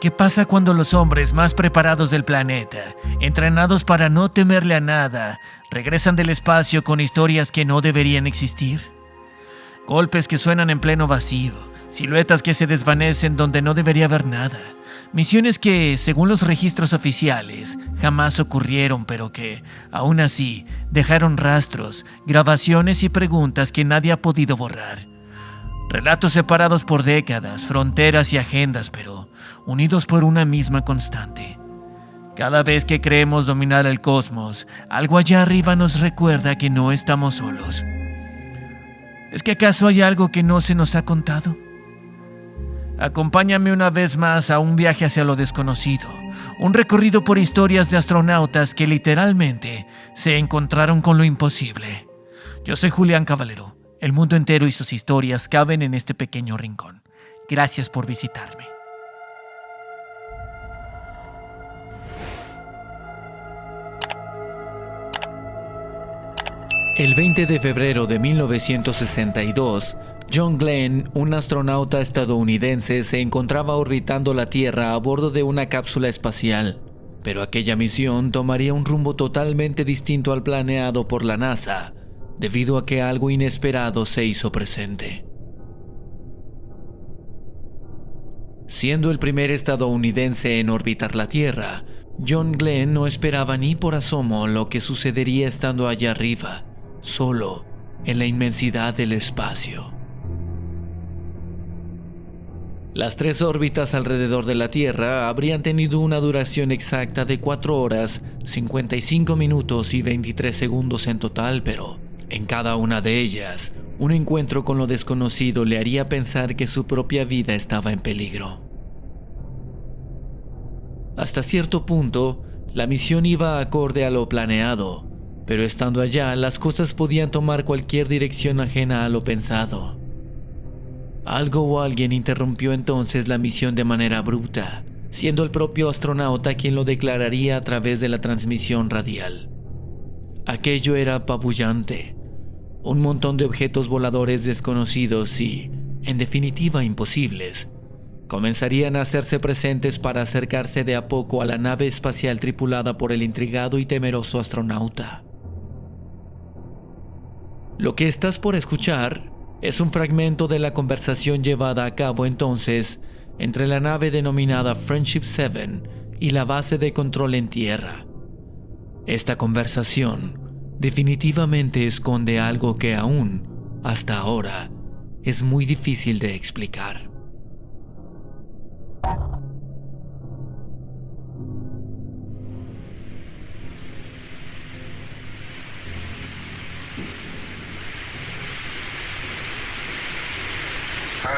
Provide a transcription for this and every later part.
¿Qué pasa cuando los hombres más preparados del planeta, entrenados para no temerle a nada, regresan del espacio con historias que no deberían existir? Golpes que suenan en pleno vacío, siluetas que se desvanecen donde no debería haber nada, misiones que, según los registros oficiales, jamás ocurrieron, pero que, aún así, dejaron rastros, grabaciones y preguntas que nadie ha podido borrar. Relatos separados por décadas, fronteras y agendas, pero unidos por una misma constante. Cada vez que creemos dominar el cosmos, algo allá arriba nos recuerda que no estamos solos. ¿Es que acaso hay algo que no se nos ha contado? Acompáñame una vez más a un viaje hacia lo desconocido, un recorrido por historias de astronautas que literalmente se encontraron con lo imposible. Yo soy Julián Caballero. El mundo entero y sus historias caben en este pequeño rincón. Gracias por visitarme. El 20 de febrero de 1962, John Glenn, un astronauta estadounidense, se encontraba orbitando la Tierra a bordo de una cápsula espacial. Pero aquella misión tomaría un rumbo totalmente distinto al planeado por la NASA, debido a que algo inesperado se hizo presente. Siendo el primer estadounidense en orbitar la Tierra, John Glenn no esperaba ni por asomo lo que sucedería estando allá arriba, solo en la inmensidad del espacio. Las 3 órbitas alrededor de la Tierra habrían tenido una duración exacta de 4 horas, 55 minutos y 23 segundos en total, pero en cada una de ellas, un encuentro con lo desconocido le haría pensar que su propia vida estaba en peligro. Hasta cierto punto, la misión iba acorde a lo planeado, pero estando allá, las cosas podían tomar cualquier dirección ajena a lo pensado. Algo o alguien interrumpió entonces la misión de manera abrupta, siendo el propio astronauta quien lo declararía a través de la transmisión radial. Aquello era apabullante. Un montón de objetos voladores desconocidos y, en definitiva, imposibles, comenzarían a hacerse presentes para acercarse de a poco a la nave espacial tripulada por el intrigado y temeroso astronauta. Lo que estás por escuchar es un fragmento de la conversación llevada a cabo entonces entre la nave denominada Friendship 7 y la base de control en tierra. Esta conversación definitivamente esconde algo que aún, hasta ahora, es muy difícil de explicar.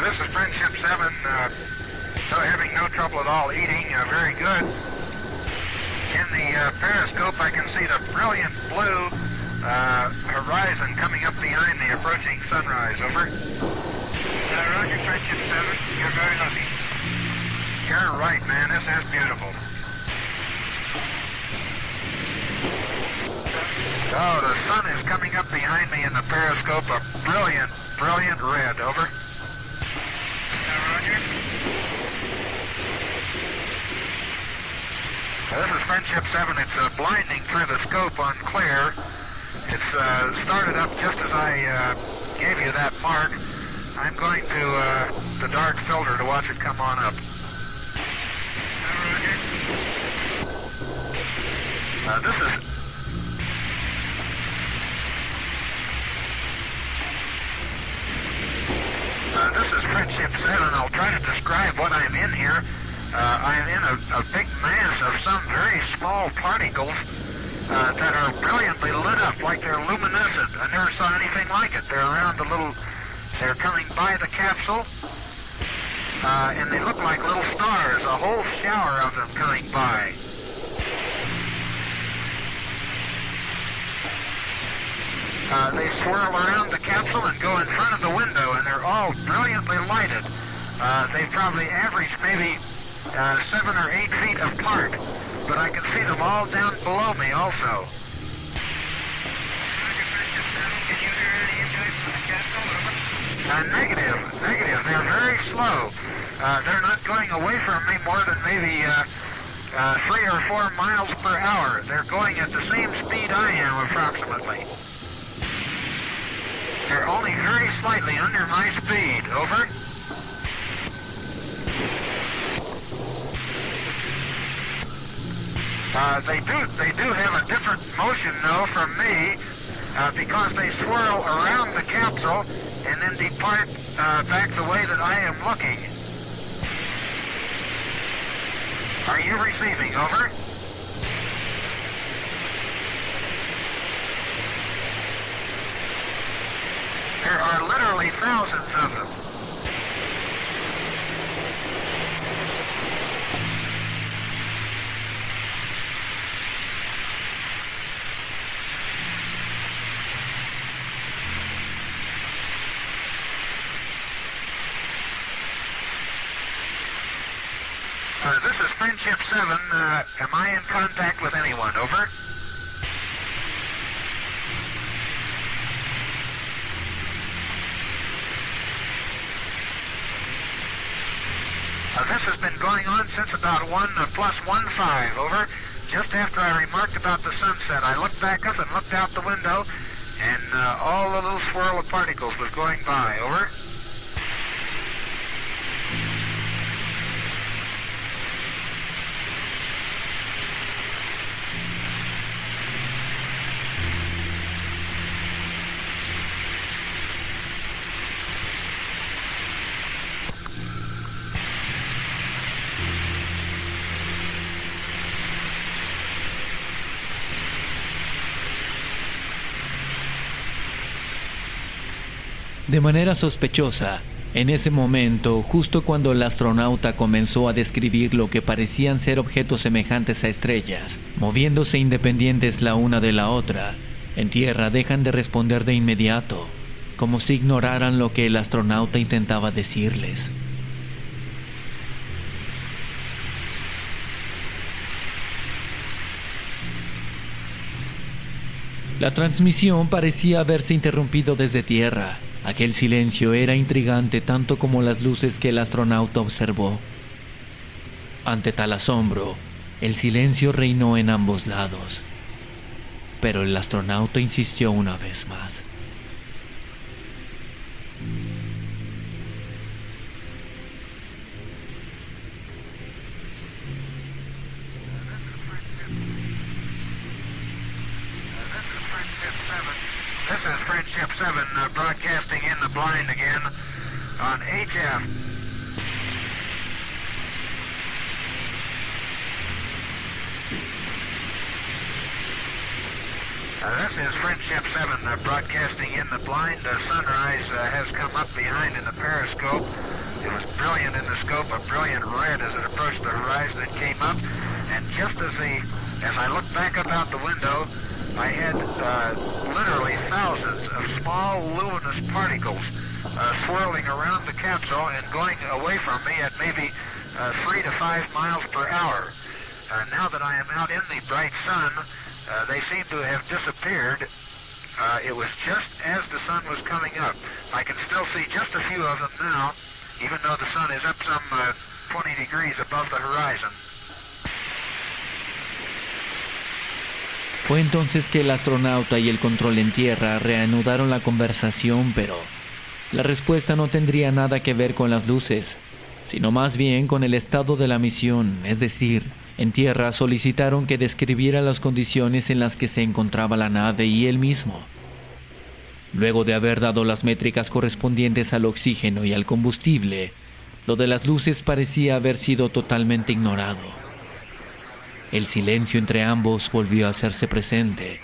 This is Friendship 7, having no trouble at all eating, very good. In the periscope I can see the brilliant blue horizon coming up behind the approaching sunrise, over. Roger, Friendship 7, you're very lucky. You're right, man, this is beautiful. Oh, the sun is coming up behind me in the periscope, a brilliant, brilliant red, over. Roger. This is Friendship 7. It's blinding through the scope on clear. It's started up just as I gave you that mark. I'm going to the dark filter to watch it come on up. Roger. This is Friendship 7. I'll try to describe what I'm in here. I'm in a big mass of some very small particles that are brilliantly lit up like they're luminescent. I never saw anything like it. They're coming by the capsule, and they look like little stars, a whole shower of them coming by. They swirl around the capsule and go in front of the window, and they're all brilliantly lighted. They probably average maybe 7 or 8 feet apart, but I can see them all down below me also. Can you hear any input from the capsule? Negative. They're very slow. They're not going away from me more than maybe 3 or 4 miles per hour. They're going at the same speed I am, approximately. They're only very slightly under my speed. Over. They do have a different motion, though, from me, because they swirl around the capsule and then depart back the way that I am looking. Are you receiving? Over. There are literally thousands of them. This is Friendship 7. Am I in contact with anyone? Over. This has been going on since about 1+15. Over. Just after I remarked about the sunset, I looked back up and looked out the window, and all the little swirl of particles was going by. Over. De manera sospechosa, en ese momento, justo cuando el astronauta comenzó a describir lo que parecían ser objetos semejantes a estrellas, moviéndose independientes la una de la otra, en tierra dejan de responder de inmediato, como si ignoraran lo que el astronauta intentaba decirles. La transmisión parecía haberse interrumpido desde tierra. Aquel silencio era intrigante tanto como las luces que el astronauta observó. Ante tal asombro, el silencio reinó en ambos lados. Pero el astronauta insistió una vez más. This is Friendship 7 broadcasting in the blind again on HF. This is Friendship 7 broadcasting in the blind. Sunrise has come up behind in the periscope. It was brilliant in the scope, a brilliant red as it approached the horizon. It came up, and just as I looked back up out the window, I had literally thousands of small luminous particles swirling around the capsule and going away from me at maybe 3 to 5 miles per hour. Now that I am out in the bright sun, they seem to have disappeared. It was just as the sun was coming up. I can still see just a few of them now, even though the sun is up some 20 degrees above the horizon. Fue entonces que el astronauta y el control en tierra reanudaron la conversación, pero la respuesta no tendría nada que ver con las luces, sino más bien con el estado de la misión, es decir, en tierra solicitaron que describiera las condiciones en las que se encontraba la nave y él mismo. Luego de haber dado las métricas correspondientes al oxígeno y al combustible, lo de las luces parecía haber sido totalmente ignorado. El silencio entre ambos volvió a hacerse presente,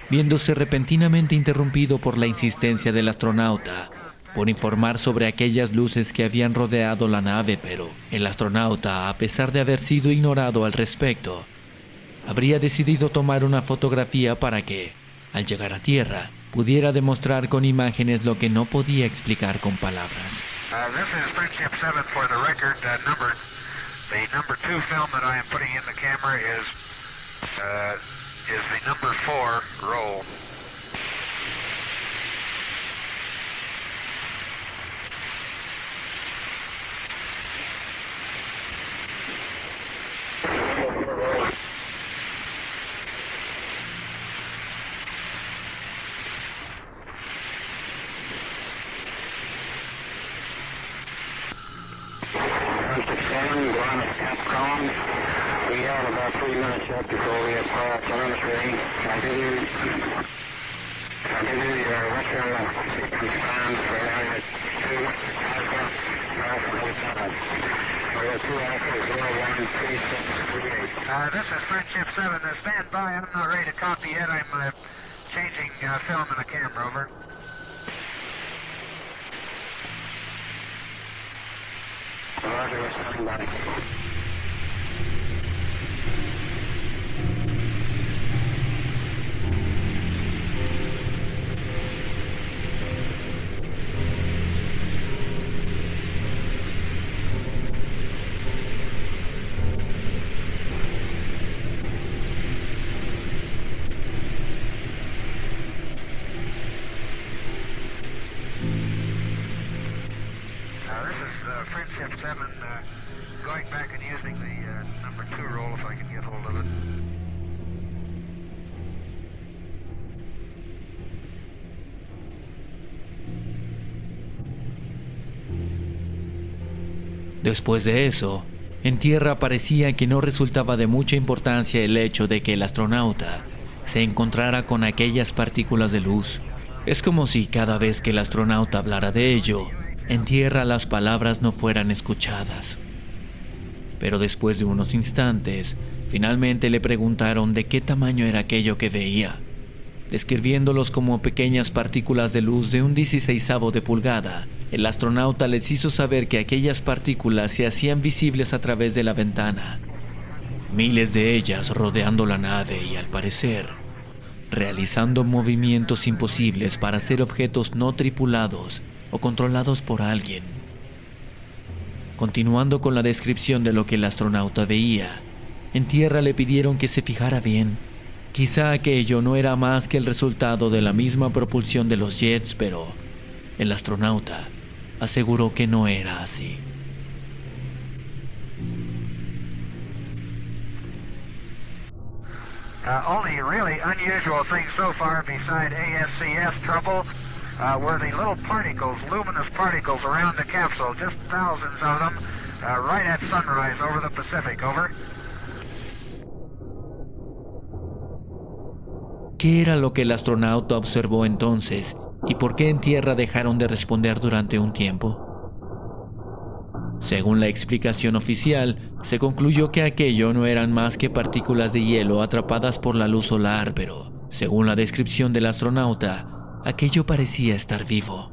viéndose repentinamente interrumpido por la insistencia del astronauta por informar sobre aquellas luces que habían rodeado la nave, pero el astronauta, a pesar de haber sido ignorado al respecto, habría decidido tomar una fotografía para que, al llegar a tierra, pudiera demostrar con imágenes lo que no podía explicar con palabras. This is Friendship 7 for the record. The number 2 film that I am putting in the camera is the number 4 roll. 7, Guam is Capcom. We have about 3 minutes yet before we apply our telemetry. Continue your Western sequence time for area 2 Alpha, Alpha 07. Area 2 Alpha 013638. This is Friendship 7. Stand by. I'm not ready to copy yet. I'm changing film in the camera. Over. Roger, stand by. Friendship 7, going back and using the number 2 roll if I can get hold of it. Después de eso, en tierra parecía que no resultaba de mucha importancia el hecho de que el astronauta se encontrara con aquellas partículas de luz. Es como si cada vez que el astronauta hablara de ello, en tierra las palabras no fueran escuchadas. Pero después de unos instantes, finalmente le preguntaron de qué tamaño era aquello que veía, describiéndolos como pequeñas partículas de luz de un 16avo de pulgada. El astronauta les hizo saber que aquellas partículas se hacían visibles a través de la ventana, miles de ellas rodeando la nave y, al parecer, realizando movimientos imposibles para ser objetos no tripulados o controlados por alguien. Continuando con la descripción de lo que el astronauta veía, en tierra le pidieron que se fijara bien. Quizá aquello no era más que el resultado de la misma propulsión de los jets, pero el astronauta aseguró que no era así. Only really unusual thing so far beside ASCS trouble were the little particles, luminous particles around the capsule, just thousands of them, right at sunrise over the Pacific. Over. ¿Qué era lo que el astronauta observó entonces y por qué en tierra dejaron de responder durante un tiempo? Según la explicación oficial, se concluyó que aquello no eran más que partículas de hielo atrapadas por la luz solar, pero, según la descripción del astronauta, aquello parecía estar vivo.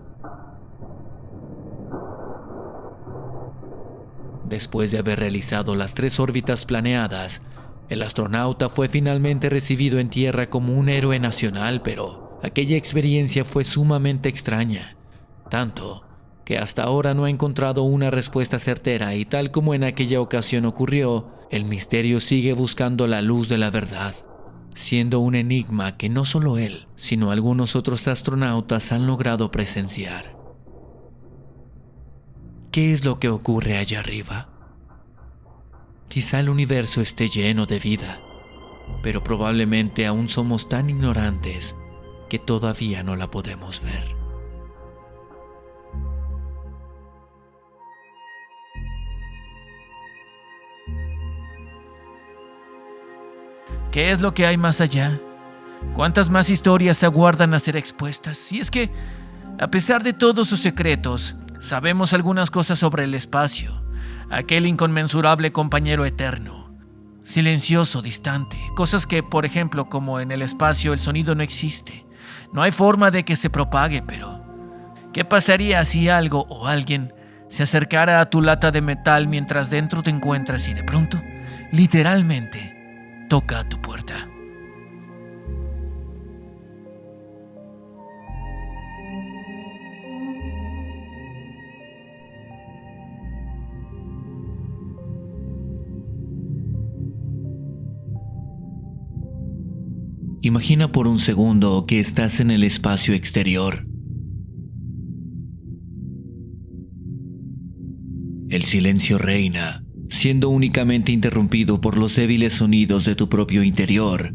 Después de haber realizado las 3 órbitas planeadas, el astronauta fue finalmente recibido en tierra como un héroe nacional, pero aquella experiencia fue sumamente extraña, tanto que hasta ahora no ha encontrado una respuesta certera, y tal como en aquella ocasión ocurrió, el misterio sigue buscando la luz de la verdad, siendo un enigma que no solo él, sino algunos otros astronautas han logrado presenciar. ¿Qué es lo que ocurre allá arriba? Quizá el universo esté lleno de vida, pero probablemente aún somos tan ignorantes que todavía no la podemos ver. ¿Qué es lo que hay más allá? ¿Cuántas más historias aguardan a ser expuestas? Y es que, a pesar de todos sus secretos, sabemos algunas cosas sobre el espacio, aquel inconmensurable compañero eterno, silencioso, distante, cosas que, por ejemplo, como en el espacio el sonido no existe, no hay forma de que se propague, pero ¿qué pasaría si algo o alguien se acercara a tu lata de metal mientras dentro te encuentras y de pronto, literalmente, toca a tu puerta? Imagina por un segundo que estás en el espacio exterior. El silencio reina, siendo únicamente interrumpido por los débiles sonidos de tu propio interior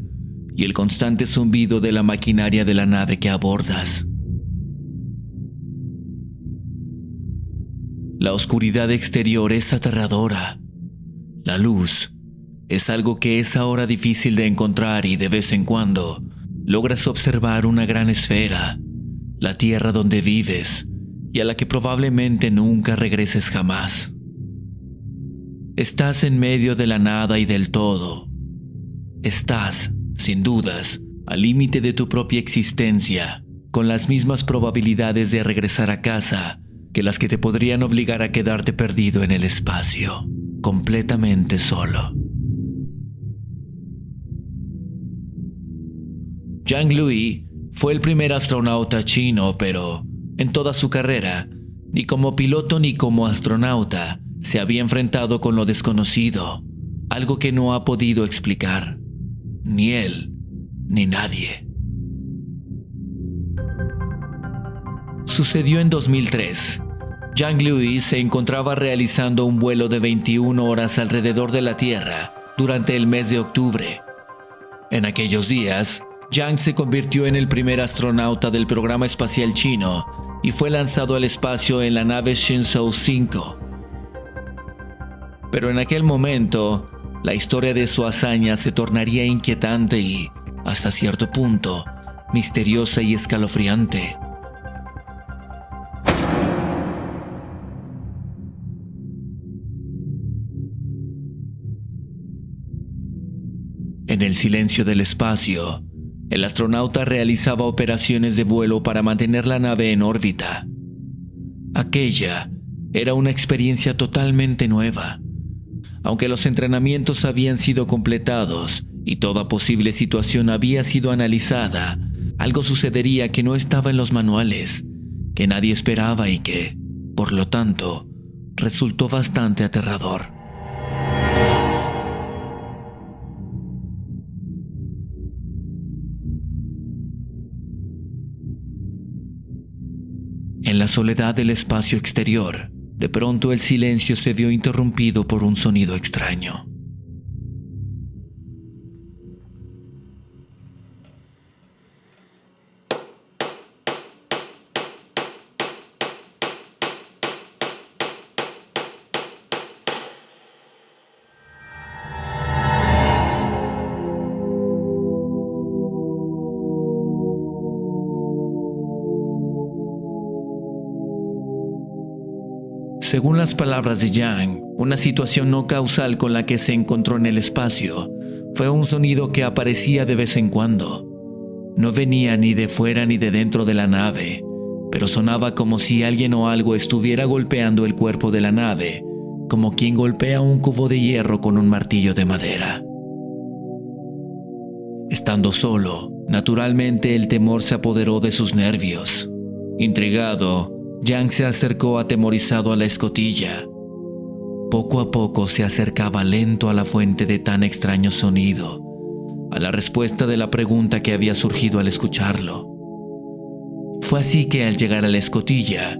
y el constante zumbido de la maquinaria de la nave que abordas. La oscuridad exterior es aterradora. La luz es algo que es ahora difícil de encontrar y de vez en cuando logras observar una gran esfera, la tierra donde vives y a la que probablemente nunca regreses jamás. Estás en medio de la nada y del todo. Estás, sin dudas, al límite de tu propia existencia, con las mismas probabilidades de regresar a casa que las que te podrían obligar a quedarte perdido en el espacio, completamente solo. Yang Lui fue el primer astronauta chino, pero en toda su carrera, ni como piloto ni como astronauta, se había enfrentado con lo desconocido, algo que no ha podido explicar, ni él, ni nadie. Sucedió en 2003. Yang Lui se encontraba realizando un vuelo de 21 horas alrededor de la Tierra durante el mes de octubre. En aquellos días, Yang se convirtió en el primer astronauta del programa espacial chino y fue lanzado al espacio en la nave Shenzhou 5. Pero en aquel momento, la historia de su hazaña se tornaría inquietante y, hasta cierto punto, misteriosa y escalofriante. En el silencio del espacio, el astronauta realizaba operaciones de vuelo para mantener la nave en órbita. Aquella era una experiencia totalmente nueva. Aunque los entrenamientos habían sido completados y toda posible situación había sido analizada, algo sucedería que no estaba en los manuales, que nadie esperaba y que, por lo tanto, resultó bastante aterrador. En la soledad del espacio exterior, de pronto el silencio se vio interrumpido por un sonido extraño. Según las palabras de Yang, una situación no causal con la que se encontró en el espacio fue un sonido que aparecía de vez en cuando. No venía ni de fuera ni de dentro de la nave, pero sonaba como si alguien o algo estuviera golpeando el cuerpo de la nave, como quien golpea un cubo de hierro con un martillo de madera. Estando solo, naturalmente el temor se apoderó de sus nervios. Intrigado, Yang se acercó atemorizado a la escotilla. Poco a poco se acercaba lento a la fuente de tan extraño sonido, a la respuesta de la pregunta que había surgido al escucharlo. Fue así que al llegar a la escotilla,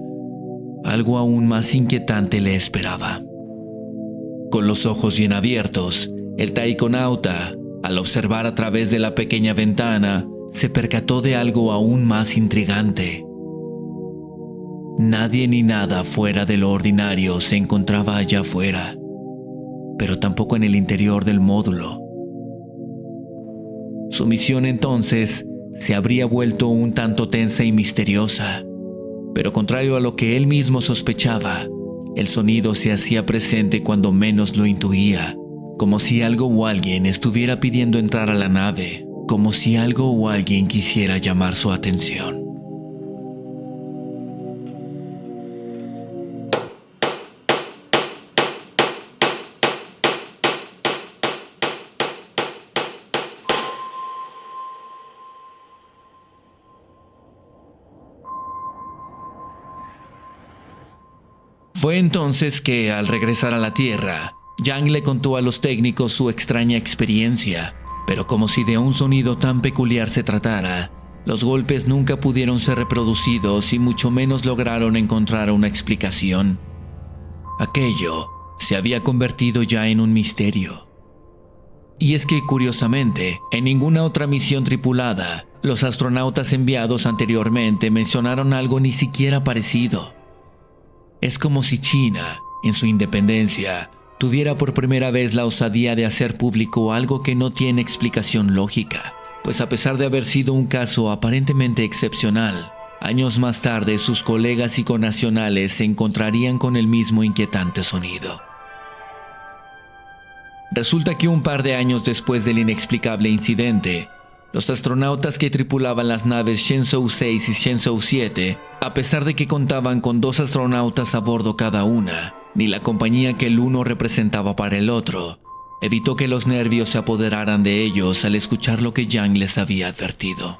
algo aún más inquietante le esperaba. Con los ojos bien abiertos, el taikonauta, al observar a través de la pequeña ventana, se percató de algo aún más intrigante. Nadie ni nada fuera de lo ordinario se encontraba allá afuera, pero tampoco en el interior del módulo. Su misión entonces se habría vuelto un tanto tensa y misteriosa, pero contrario a lo que él mismo sospechaba, el sonido se hacía presente cuando menos lo intuía, como si algo o alguien estuviera pidiendo entrar a la nave, como si algo o alguien quisiera llamar su atención. Fue entonces que, al regresar a la Tierra, Yang le contó a los técnicos su extraña experiencia, pero como si de un sonido tan peculiar se tratara, los golpes nunca pudieron ser reproducidos y mucho menos lograron encontrar una explicación. Aquello se había convertido ya en un misterio. Y es que, curiosamente, en ninguna otra misión tripulada, los astronautas enviados anteriormente mencionaron algo ni siquiera parecido. Es como si China, en su independencia, tuviera por primera vez la osadía de hacer público algo que no tiene explicación lógica, pues a pesar de haber sido un caso aparentemente excepcional, años más tarde sus colegas y connacionales se encontrarían con el mismo inquietante sonido. Resulta que un par de años después del inexplicable incidente, los astronautas que tripulaban las naves Shenzhou 6 y Shenzhou 7, a pesar de que contaban con 2 astronautas a bordo cada una, ni la compañía que el uno representaba para el otro, evitó que los nervios se apoderaran de ellos al escuchar lo que Yang les había advertido.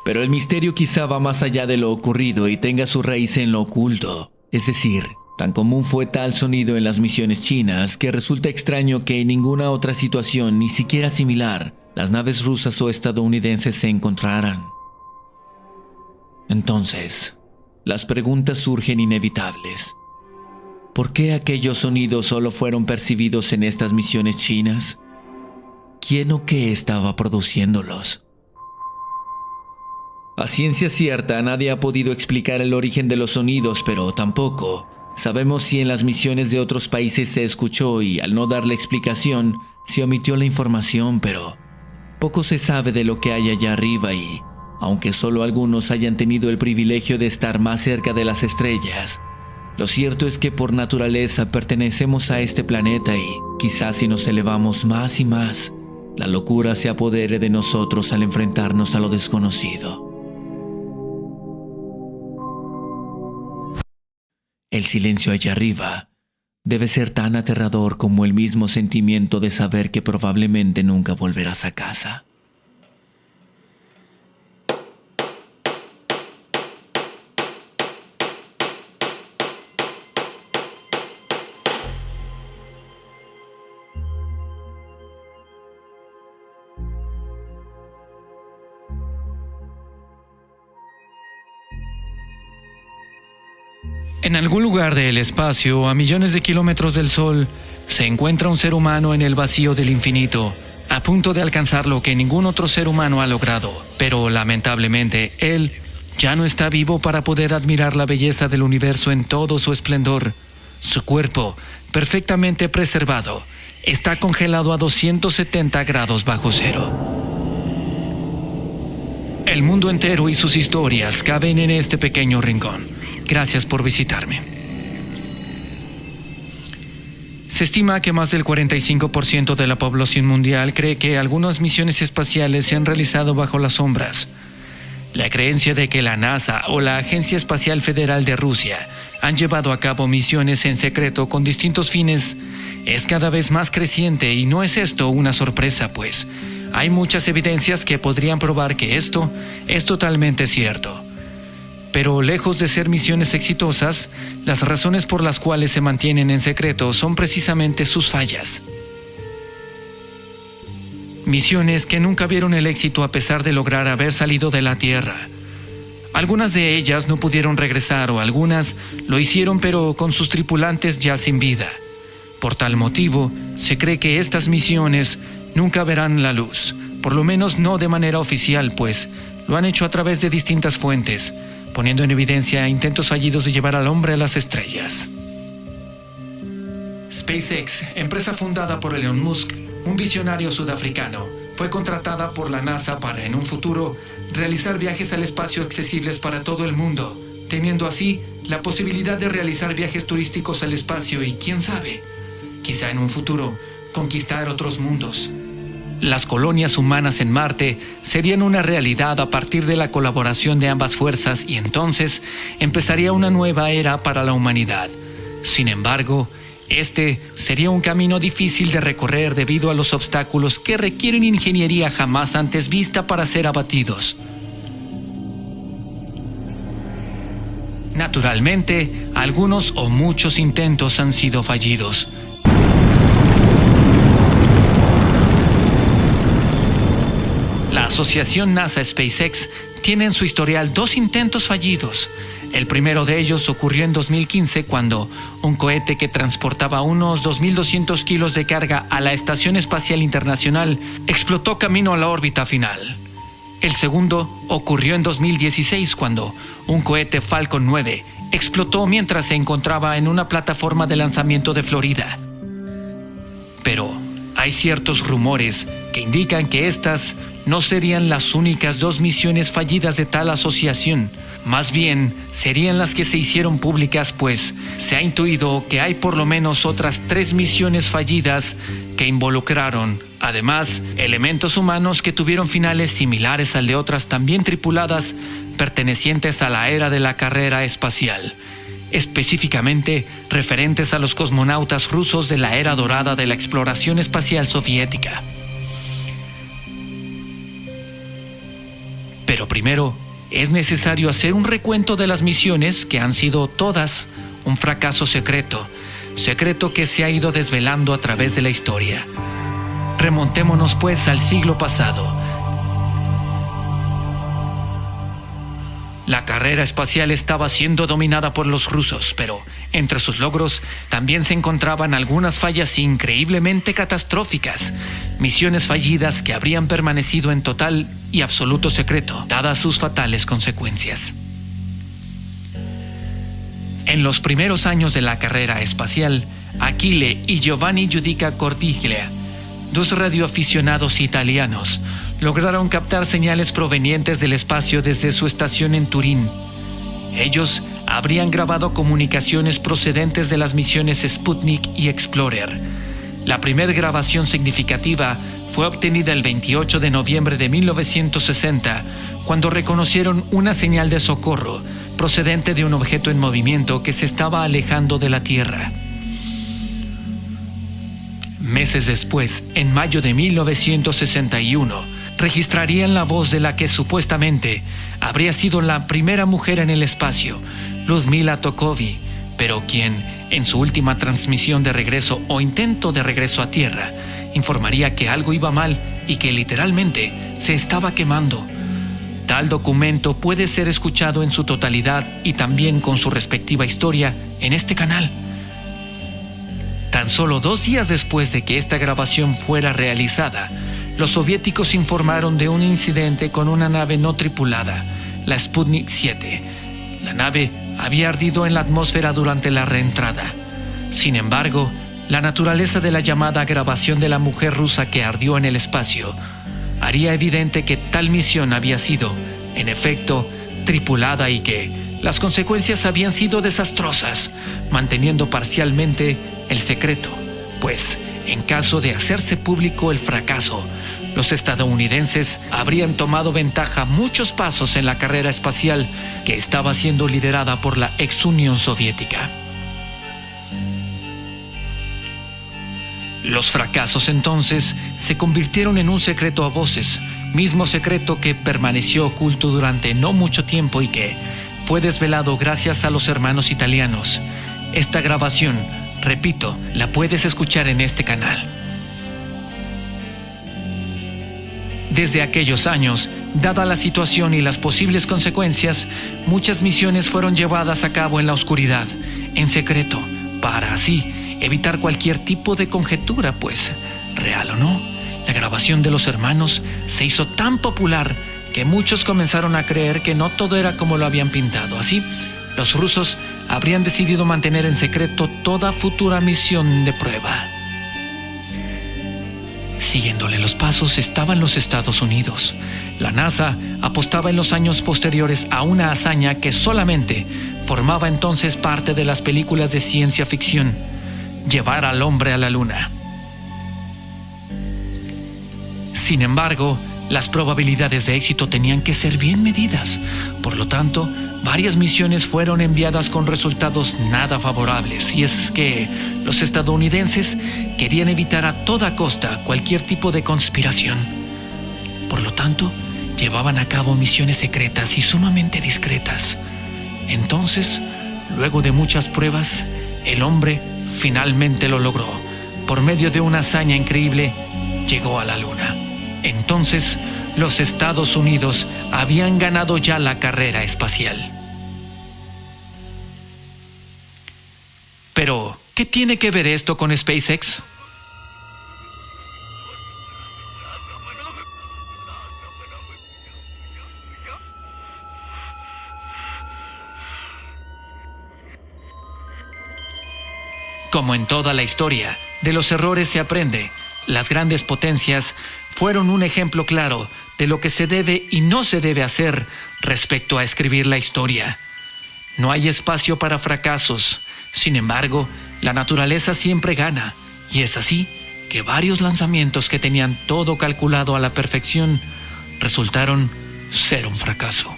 Pero el misterio quizá va más allá de lo ocurrido y tenga su raíz en lo oculto. Es decir, tan común fue tal sonido en las misiones chinas que resulta extraño que en ninguna otra situación, ni siquiera similar, las naves rusas o estadounidenses se encontraran. Entonces, las preguntas surgen inevitables. ¿Por qué aquellos sonidos solo fueron percibidos en estas misiones chinas? ¿Quién o qué estaba produciéndolos? A ciencia cierta, nadie ha podido explicar el origen de los sonidos, pero tampoco sabemos si en las misiones de otros países se escuchó y, al no darle explicación, se omitió la información, pero poco se sabe de lo que hay allá arriba y, aunque solo algunos hayan tenido el privilegio de estar más cerca de las estrellas, lo cierto es que por naturaleza pertenecemos a este planeta y, quizás si nos elevamos más y más, la locura se apodere de nosotros al enfrentarnos a lo desconocido. El silencio allá arriba debe ser tan aterrador como el mismo sentimiento de saber que probablemente nunca volverás a casa. En algún lugar del espacio, a millones de kilómetros del Sol, se encuentra un ser humano en el vacío del infinito, a punto de alcanzar lo que ningún otro ser humano ha logrado. Pero lamentablemente, él ya no está vivo para poder admirar la belleza del universo en todo su esplendor. Su cuerpo, perfectamente preservado, está congelado a 270 grados bajo cero. El mundo entero y sus historias caben en este pequeño rincón. Gracias por visitarme. Se estima que más del 45% de la población mundial cree que algunas misiones espaciales se han realizado bajo las sombras. La creencia de que la NASA o la Agencia Espacial Federal de Rusia han llevado a cabo misiones en secreto con distintos fines es cada vez más creciente, y no es esto una sorpresa, pues hay muchas evidencias que podrían probar que esto es totalmente cierto. Pero lejos de ser misiones exitosas, las razones por las cuales se mantienen en secreto son precisamente sus fallas. Misiones que nunca vieron el éxito a pesar de lograr haber salido de la Tierra. Algunas de ellas no pudieron regresar, o algunas lo hicieron pero con sus tripulantes ya sin vida. Por tal motivo, se cree que estas misiones nunca verán la luz, por lo menos no de manera oficial, pues lo han hecho a través de distintas fuentes, poniendo en evidencia intentos fallidos de llevar al hombre a las estrellas. SpaceX, empresa fundada por Elon Musk, un visionario sudafricano, fue contratada por la NASA para, en un futuro, realizar viajes al espacio accesibles para todo el mundo, teniendo así la posibilidad de realizar viajes turísticos al espacio y, quién sabe, quizá en un futuro, conquistar otros mundos. Las colonias humanas en Marte serían una realidad a partir de la colaboración de ambas fuerzas, y entonces empezaría una nueva era para la humanidad. Sin embargo, este sería un camino difícil de recorrer debido a los obstáculos que requieren ingeniería jamás antes vista para ser abatidos. Naturalmente, algunos o muchos intentos han sido fallidos. La asociación NASA-SpaceX tiene en su historial 2 intentos fallidos. El primero de ellos ocurrió en 2015 cuando un cohete que transportaba unos 2.200 kilos de carga a la Estación Espacial Internacional explotó camino a la órbita final. El segundo ocurrió en 2016 cuando un cohete Falcon 9 explotó mientras se encontraba en una plataforma de lanzamiento de Florida. Pero hay ciertos rumores que indican que estas no serían las únicas 2 misiones fallidas de tal asociación. Más bien, serían las que se hicieron públicas, pues se ha intuido que hay por lo menos otras 3 misiones fallidas que involucraron, además, elementos humanos que tuvieron finales similares al de otras también tripuladas pertenecientes a la era de la carrera espacial, específicamente referentes a los cosmonautas rusos de la era dorada de la exploración espacial soviética. Pero primero, es necesario hacer un recuento de las misiones que han sido todas un fracaso secreto que se ha ido desvelando a través de la historia. Remontémonos pues al siglo pasado. La carrera espacial estaba siendo dominada por los rusos, pero entre sus logros también se encontraban algunas fallas increíblemente catastróficas, misiones fallidas que habrían permanecido en total y absoluto secreto, dadas sus fatales consecuencias. En los primeros años de la carrera espacial, Achille y Giovanni Giudica Cordiglia, 2 radioaficionados italianos, lograron captar señales provenientes del espacio desde su estación en Turín. Ellos habrían grabado comunicaciones procedentes de las misiones Sputnik y Explorer. La primera grabación significativa fue obtenida el 28 de noviembre de 1960, cuando reconocieron una señal de socorro procedente de un objeto en movimiento que se estaba alejando de la Tierra. Meses después, en mayo de 1961, registrarían la voz de la que supuestamente habría sido la primera mujer en el espacio, Lyudmila Tokovi, pero quien, en su última transmisión de regreso o intento de regreso a Tierra, informaría que algo iba mal y que literalmente se estaba quemando. Tal documento puede ser escuchado en su totalidad y también con su respectiva historia en este canal. Tan solo 2 días después de que esta grabación fuera realizada, los soviéticos informaron de un incidente con una nave no tripulada, la Sputnik 7. La nave había ardido en la atmósfera durante la reentrada. Sin embargo, la naturaleza de la llamada grabación de la mujer rusa que ardió en el espacio haría evidente que tal misión había sido, en efecto, tripulada y que las consecuencias habían sido desastrosas, manteniendo parcialmente el secreto, pues, en caso de hacerse público el fracaso, los estadounidenses habrían tomado ventaja muchos pasos en la carrera espacial que estaba siendo liderada por la ex Unión Soviética. Los fracasos entonces se convirtieron en un secreto a voces, mismo secreto que permaneció oculto durante no mucho tiempo y que fue desvelado gracias a los hermanos italianos. Esta grabación, repito, la puedes escuchar en este canal. Desde aquellos años, dada la situación y las posibles consecuencias, muchas misiones fueron llevadas a cabo en la oscuridad, en secreto, para así evitar cualquier tipo de conjetura, pues, real o no, la grabación de los hermanos se hizo tan popular que muchos comenzaron a creer que no todo era como lo habían pintado. Así, los rusos habrían decidido mantener en secreto toda futura misión de prueba. Siguiéndole los pasos estaban los Estados Unidos. La NASA apostaba en los años posteriores a una hazaña que solamente formaba entonces parte de las películas de ciencia ficción: llevar al hombre a la Luna. Sin embargo, las probabilidades de éxito tenían que ser bien medidas. Por lo tanto, varias misiones fueron enviadas con resultados nada favorables, y es que los estadounidenses querían evitar a toda costa cualquier tipo de conspiración. Por lo tanto, llevaban a cabo misiones secretas y sumamente discretas. Entonces, luego de muchas pruebas, el hombre finalmente lo logró. Por medio de una hazaña increíble, llegó a la Luna. Entonces, los Estados Unidos habían ganado ya la carrera espacial. Pero, ¿qué tiene que ver esto con SpaceX? Como en toda la historia, de los errores se aprende. Las grandes potencias fueron un ejemplo claro de lo que se debe y no se debe hacer respecto a escribir la historia. No hay espacio para fracasos. Sin embargo, la naturaleza siempre gana, y es así que varios lanzamientos que tenían todo calculado a la perfección resultaron ser un fracaso.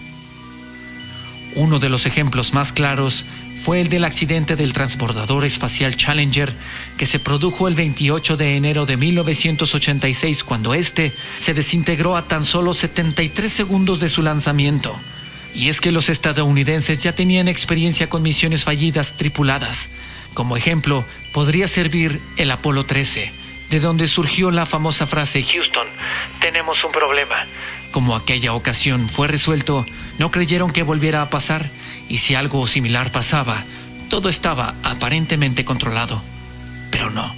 Uno de los ejemplos más claros fue el del accidente del transbordador espacial Challenger, que se produjo el 28 de enero de 1986, cuando este se desintegró a tan solo 73 segundos de su lanzamiento. Y es que los estadounidenses ya tenían experiencia con misiones fallidas tripuladas. Como ejemplo, podría servir el Apolo 13, de donde surgió la famosa frase «Houston, tenemos un problema». Como aquella ocasión fue resuelto, no creyeron que volviera a pasar, y si algo similar pasaba, todo estaba aparentemente controlado. Pero no.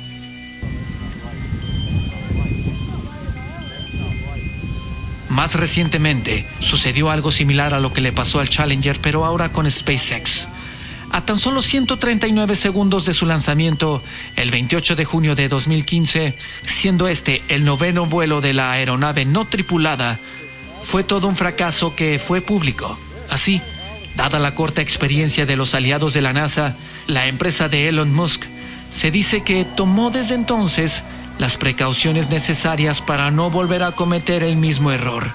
Más recientemente, sucedió algo similar a lo que le pasó al Challenger, pero ahora con SpaceX. A tan solo 139 segundos de su lanzamiento, el 28 de junio de 2015, siendo este el 9º vuelo de la aeronave no tripulada, fue todo un fracaso que fue público. Así, dada la corta experiencia de los aliados de la NASA, la empresa de Elon Musk, se dice que tomó desde entonces las precauciones necesarias para no volver a cometer el mismo error.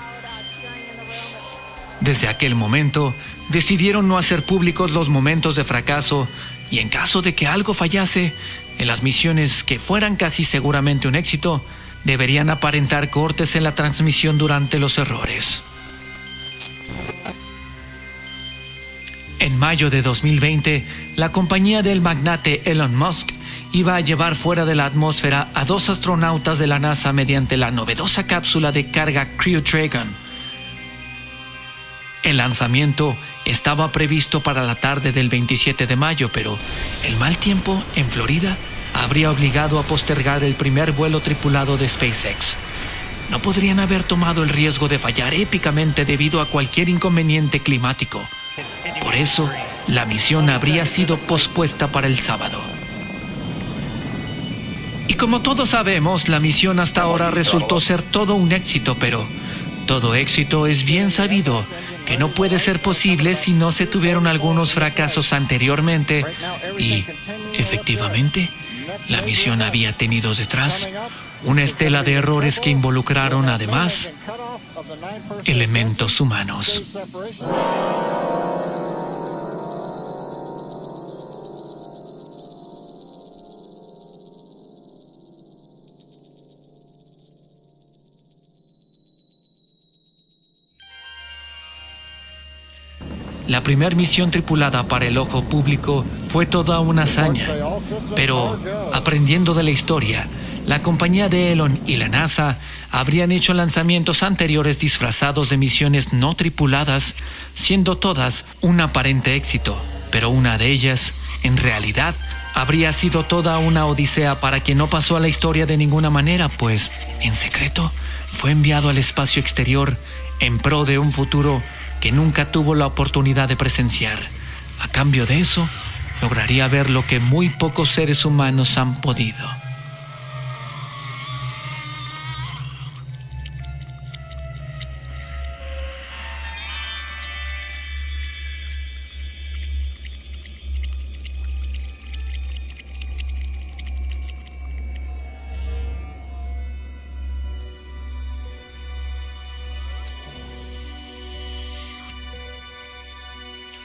Desde aquel momento, decidieron no hacer públicos los momentos de fracaso, y en caso de que algo fallase, en las misiones que fueran casi seguramente un éxito, deberían aparentar cortes en la transmisión durante los errores. En mayo de 2020, la compañía del magnate Elon Musk iba a llevar fuera de la atmósfera a 2 astronautas de la NASA mediante la novedosa cápsula de carga Crew Dragon. El lanzamiento estaba previsto para la tarde del 27 de mayo, pero el mal tiempo en Florida habría obligado a postergar el primer vuelo tripulado de SpaceX. No podrían haber tomado el riesgo de fallar épicamente debido a cualquier inconveniente climático. Por eso, la misión habría sido pospuesta para el sábado. Y como todos sabemos, la misión hasta ahora resultó ser todo un éxito, pero todo éxito es bien sabido que no puede ser posible si no se tuvieron algunos fracasos anteriormente, y, efectivamente, la misión había tenido detrás una estela de errores que involucraron, además, elementos humanos. La primera misión tripulada para el ojo público fue toda una hazaña, pero aprendiendo de la historia, la compañía de Elon y la NASA habrían hecho lanzamientos anteriores disfrazados de misiones no tripuladas, siendo todas un aparente éxito, pero una de ellas, en realidad, habría sido toda una odisea para quien no pasó a la historia de ninguna manera, pues, en secreto, fue enviado al espacio exterior en pro de un futuro que nunca tuvo la oportunidad de presenciar. A cambio de eso, lograría ver lo que muy pocos seres humanos han podido.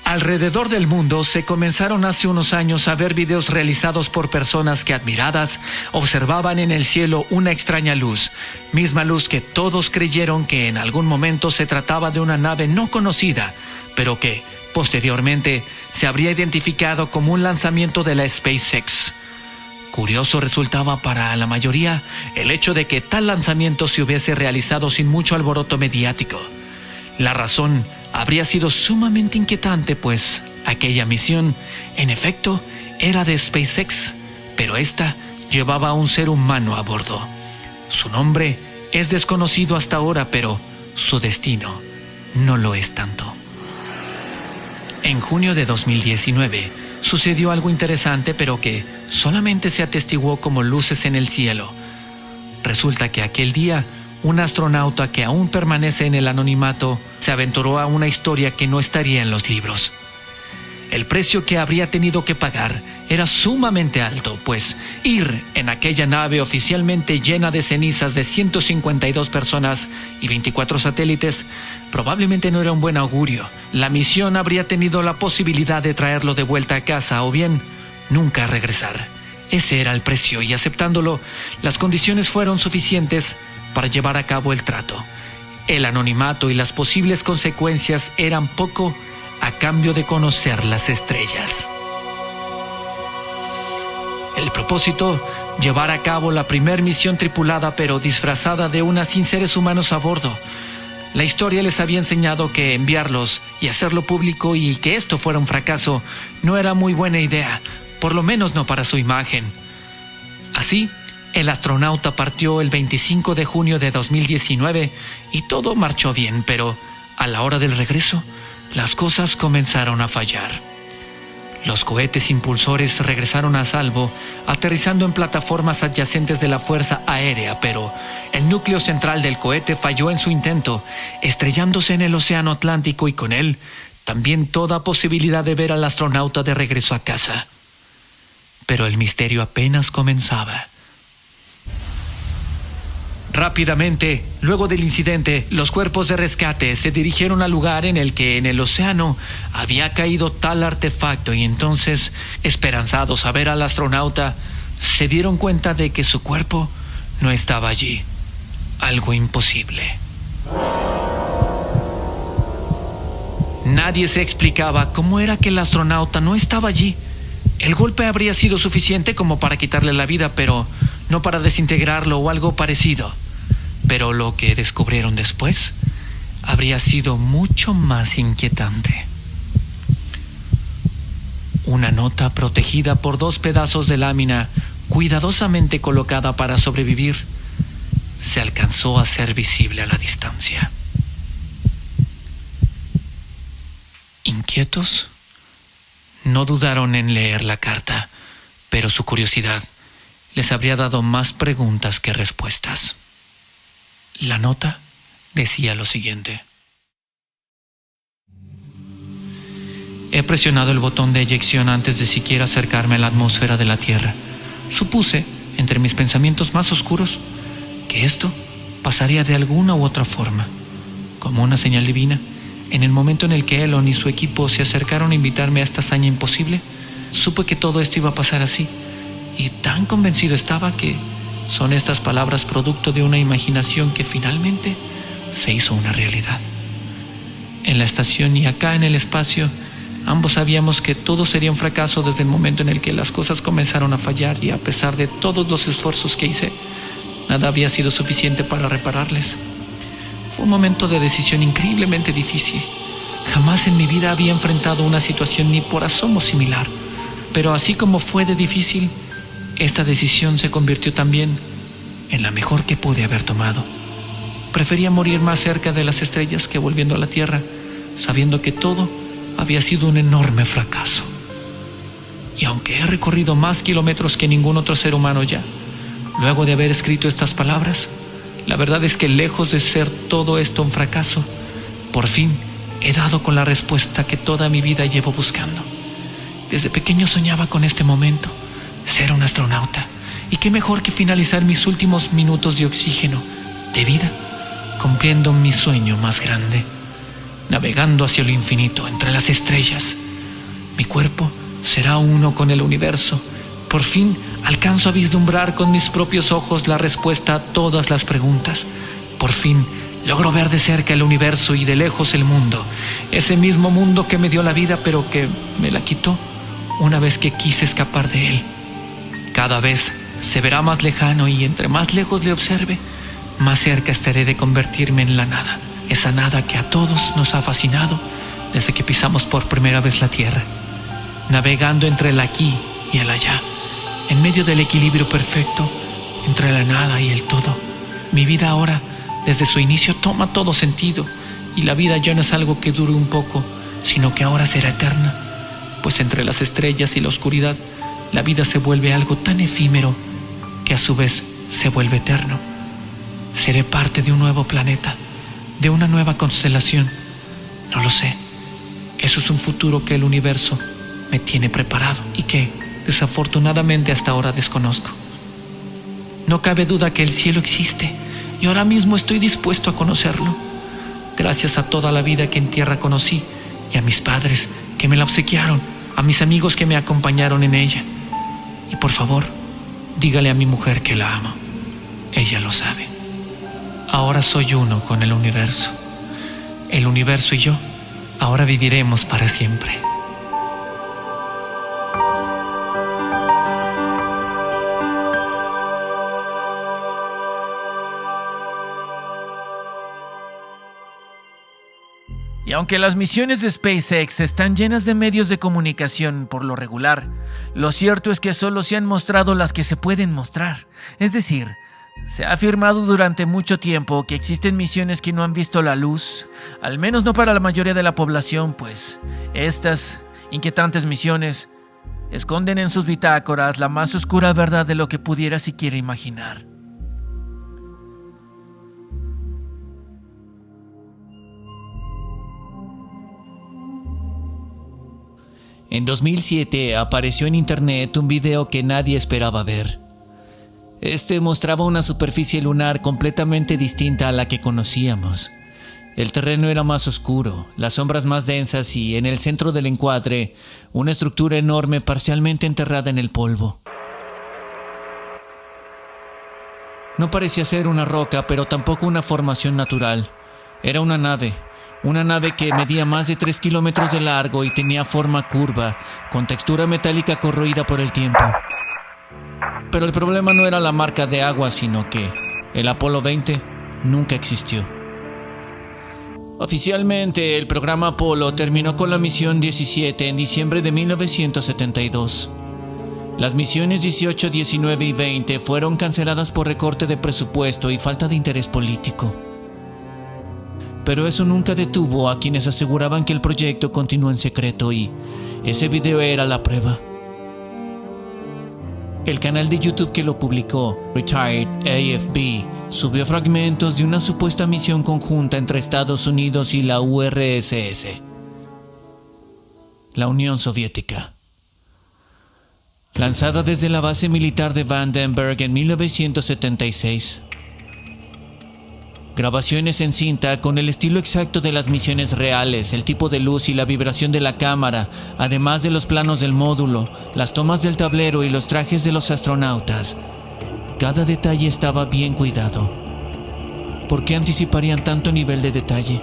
Alrededor del mundo se comenzaron hace unos años a ver videos realizados por personas que, admiradas, observaban en el cielo una extraña luz, misma luz que todos creyeron que en algún momento se trataba de una nave no conocida, pero que, posteriormente, se habría identificado como un lanzamiento de la SpaceX. Curioso resultaba para la mayoría el hecho de que tal lanzamiento se hubiese realizado sin mucho alboroto mediático. La razón habría sido sumamente inquietante, pues aquella misión, en efecto, era de SpaceX, pero esta llevaba a un ser humano a bordo. Su nombre es desconocido hasta ahora, pero su destino no lo es tanto. En junio de 2019 sucedió algo interesante, pero que solamente se atestiguó como luces en el cielo. Resulta que aquel día, un astronauta que aún permanece en el anonimato se aventuró a una historia que no estaría en los libros. El precio que habría tenido que pagar era sumamente alto, pues ir en aquella nave oficialmente llena de cenizas de 152 personas y 24 satélites probablemente no era un buen augurio. La misión habría tenido la posibilidad de traerlo de vuelta a casa o bien nunca regresar. Ese era el precio y aceptándolo, las condiciones fueron suficientes para llevar a cabo el trato. El anonimato y las posibles consecuencias eran poco a cambio de conocer las estrellas. El propósito, llevar a cabo la primer misión tripulada pero disfrazada de una sin seres humanos a bordo. La historia les había enseñado que enviarlos y hacerlo público y que esto fuera un fracaso no era muy buena idea, por lo menos no para su imagen. Así, el astronauta partió el 25 de junio de 2019 y todo marchó bien, pero a la hora del regreso, las cosas comenzaron a fallar. Los cohetes impulsores regresaron a salvo, aterrizando en plataformas adyacentes de la Fuerza Aérea, pero el núcleo central del cohete falló en su intento, estrellándose en el Océano Atlántico y con él también toda posibilidad de ver al astronauta de regreso a casa. Pero el misterio apenas comenzaba. Rápidamente, luego del incidente, los cuerpos de rescate se dirigieron al lugar en el que en el océano había caído tal artefacto y entonces, esperanzados a ver al astronauta, se dieron cuenta de que su cuerpo no estaba allí. Algo imposible. Nadie se explicaba cómo era que el astronauta no estaba allí. El golpe habría sido suficiente como para quitarle la vida, pero no para desintegrarlo o algo parecido. Pero lo que descubrieron después habría sido mucho más inquietante. Una nota protegida por 2 pedazos de lámina, cuidadosamente colocada para sobrevivir, se alcanzó a ser visible a la distancia. Inquietos, no dudaron en leer la carta, pero su curiosidad les habría dado más preguntas que respuestas. La nota decía lo siguiente: he presionado el botón de eyección antes de siquiera acercarme a la atmósfera de la Tierra. Supuse, entre mis pensamientos más oscuros, que esto pasaría de alguna u otra forma, como una señal divina. En el momento en el que Elon y su equipo se acercaron a invitarme a esta hazaña imposible, supe que todo esto iba a pasar así, y tan convencido estaba que son estas palabras producto de una imaginación que finalmente se hizo una realidad. En la estación y acá en el espacio, ambos sabíamos que todo sería un fracaso desde el momento en el que las cosas comenzaron a fallar, y a pesar de todos los esfuerzos que hice, nada había sido suficiente para repararles. Fue un momento de decisión increíblemente difícil. Jamás en mi vida había enfrentado una situación ni por asomo similar, pero así como fue de difícil, esta decisión se convirtió también en la mejor que pude haber tomado. Prefería morir más cerca de las estrellas que volviendo a la Tierra, sabiendo que todo había sido un enorme fracaso. Y aunque he recorrido más kilómetros que ningún otro ser humano ya, luego de haber escrito estas palabras, la verdad es que lejos de ser todo esto un fracaso, por fin he dado con la respuesta que toda mi vida llevo buscando. Desde pequeño soñaba con este momento, ser un astronauta, y qué mejor que finalizar mis últimos minutos de oxígeno, de vida, cumpliendo mi sueño más grande, navegando hacia lo infinito, entre las estrellas. Mi cuerpo será uno con el universo. Por fin alcanzo a vislumbrar con mis propios ojos la respuesta a todas las preguntas. Por fin logro ver de cerca el universo y de lejos el mundo, ese mismo mundo que me dio la vida pero que me la quitó una vez que quise escapar de él. Cada vez se verá más lejano y entre más lejos le observe, más cerca estaré de convertirme en la nada, esa nada que a todos nos ha fascinado desde que pisamos por primera vez la Tierra, navegando entre el aquí y el allá, en medio del equilibrio perfecto entre la nada y el todo. Mi vida ahora, desde su inicio, toma todo sentido, y la vida ya no es algo que dure un poco, sino que ahora será eterna, pues entre las estrellas y la oscuridad, la vida se vuelve algo tan efímero que a su vez se vuelve eterno. Seré parte de un nuevo planeta, de una nueva constelación. No lo sé. Eso es un futuro que el universo me tiene preparado y que, desafortunadamente, hasta ahora desconozco. No cabe duda que el cielo existe y ahora mismo estoy dispuesto a conocerlo. Gracias a toda la vida que en tierra conocí y a mis padres que me la obsequiaron, a mis amigos que me acompañaron en ella. Y por favor, dígale a mi mujer que la amo. Ella lo sabe. Ahora soy uno con el universo. El universo y yo ahora viviremos para siempre. Y aunque las misiones de SpaceX están llenas de medios de comunicación por lo regular, lo cierto es que solo se han mostrado las que se pueden mostrar. Es decir, se ha afirmado durante mucho tiempo que existen misiones que no han visto la luz, al menos no para la mayoría de la población, pues estas inquietantes misiones esconden en sus bitácoras la más oscura verdad de lo que pudiera siquiera imaginar. En 2007 apareció en internet un video que nadie esperaba ver. Este mostraba una superficie lunar completamente distinta a la que conocíamos. El terreno era más oscuro, las sombras más densas y, en el centro del encuadre, una estructura enorme parcialmente enterrada en el polvo. No parecía ser una roca, pero tampoco una formación natural. Era una nave que medía más de 3 kilómetros de largo y tenía forma curva, con textura metálica corroída por el tiempo. Pero el problema no era la marca de agua, sino que el Apolo 20 nunca existió. Oficialmente, el programa Apolo terminó con la misión 17 en diciembre de 1972. Las misiones 18, 19 y 20 fueron canceladas por recorte de presupuesto y falta de interés político. Pero eso nunca detuvo a quienes aseguraban que el proyecto continuó en secreto, y ese video era la prueba. El canal de YouTube que lo publicó, Retired AFB, subió fragmentos de una supuesta misión conjunta entre Estados Unidos y la URSS, la Unión Soviética, lanzada desde la base militar de Vandenberg en 1976. Grabaciones en cinta con el estilo exacto de las misiones reales, el tipo de luz y la vibración de la cámara, además de los planos del módulo, las tomas del tablero y los trajes de los astronautas. Cada detalle estaba bien cuidado. ¿Por qué anticiparían tanto nivel de detalle?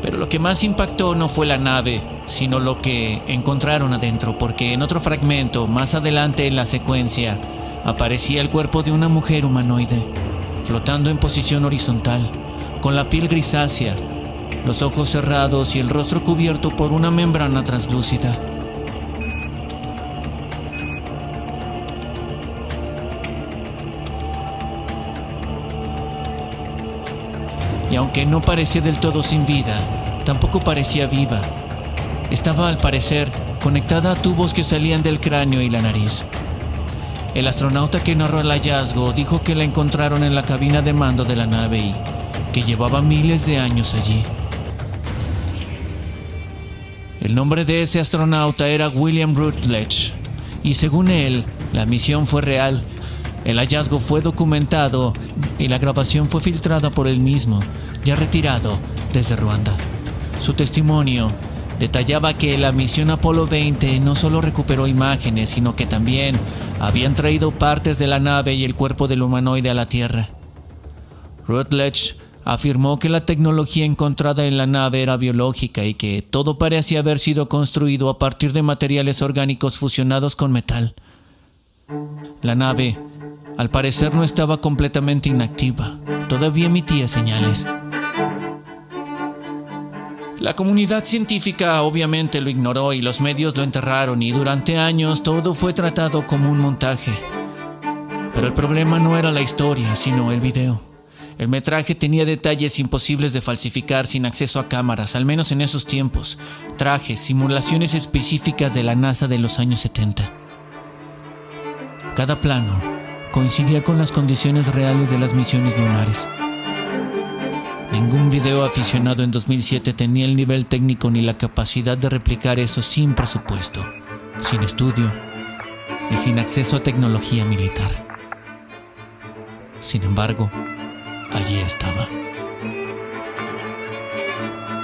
Pero lo que más impactó no fue la nave, sino lo que encontraron adentro, porque en otro fragmento, más adelante en la secuencia, aparecía el cuerpo de una mujer humanoide, flotando en posición horizontal, con la piel grisácea, los ojos cerrados y el rostro cubierto por una membrana translúcida. Y aunque no parecía del todo sin vida, tampoco parecía viva. Estaba, al parecer, conectada a tubos que salían del cráneo y la nariz. El astronauta que narró el hallazgo dijo que la encontraron en la cabina de mando de la nave y que llevaba miles de años allí. El nombre de ese astronauta era William Rutledge, y según él, la misión fue real. El hallazgo fue documentado y la grabación fue filtrada por él mismo, ya retirado desde Ruanda. Su testimonio detallaba que la misión Apolo 20 no solo recuperó imágenes, sino que también habían traído partes de la nave y el cuerpo del humanoide a la Tierra. Rutledge afirmó que la tecnología encontrada en la nave era biológica y que todo parecía haber sido construido a partir de materiales orgánicos fusionados con metal. La nave, al parecer, no estaba completamente inactiva, todavía emitía señales. La comunidad científica obviamente lo ignoró y los medios lo enterraron, y durante años todo fue tratado como un montaje. Pero el problema no era la historia, sino el video. El metraje tenía detalles imposibles de falsificar sin acceso a cámaras, al menos en esos tiempos. Trajes, simulaciones específicas de la NASA de los años 70. Cada plano coincidía con las condiciones reales de las misiones lunares. Ningún video aficionado en 2007 tenía el nivel técnico ni la capacidad de replicar eso sin presupuesto, sin estudio y sin acceso a tecnología militar. Sin embargo, allí estaba.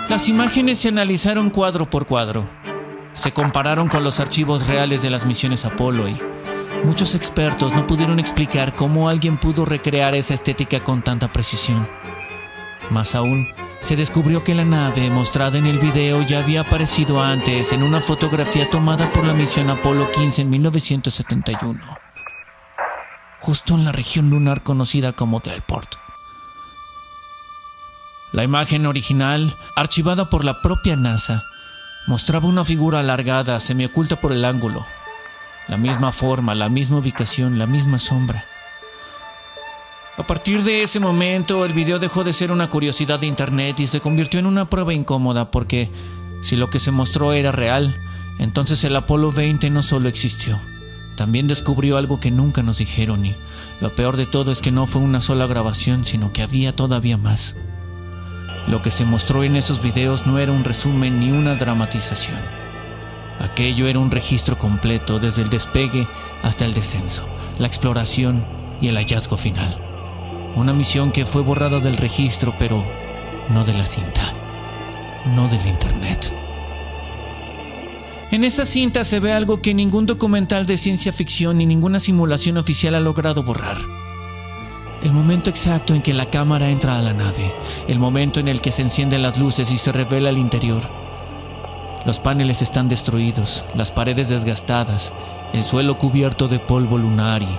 Las imágenes se analizaron cuadro por cuadro. Se compararon con los archivos reales de las misiones Apolo y muchos expertos no pudieron explicar cómo alguien pudo recrear esa estética con tanta precisión. Más aún, se descubrió que la nave mostrada en el video ya había aparecido antes en una fotografía tomada por la misión Apolo 15 en 1971, justo en la región lunar conocida como Delport. La imagen original, archivada por la propia NASA, mostraba una figura alargada, semioculta por el ángulo. La misma forma, la misma ubicación, la misma sombra. A partir de ese momento, el video dejó de ser una curiosidad de internet y se convirtió en una prueba incómoda, porque si lo que se mostró era real, entonces el Apolo 20 no solo existió, también descubrió algo que nunca nos dijeron, y lo peor de todo es que no fue una sola grabación, sino que había todavía más. Lo que se mostró en esos videos no era un resumen ni una dramatización. Aquello era un registro completo, desde el despegue hasta el descenso, la exploración y el hallazgo final. Una misión que fue borrada del registro, pero no de la cinta, no del internet. En esa cinta se ve algo que ningún documental de ciencia ficción ni ninguna simulación oficial ha logrado borrar. El momento exacto en que la cámara entra a la nave, el momento en el que se encienden las luces y se revela el interior. Los paneles están destruidos, las paredes desgastadas, el suelo cubierto de polvo lunar y,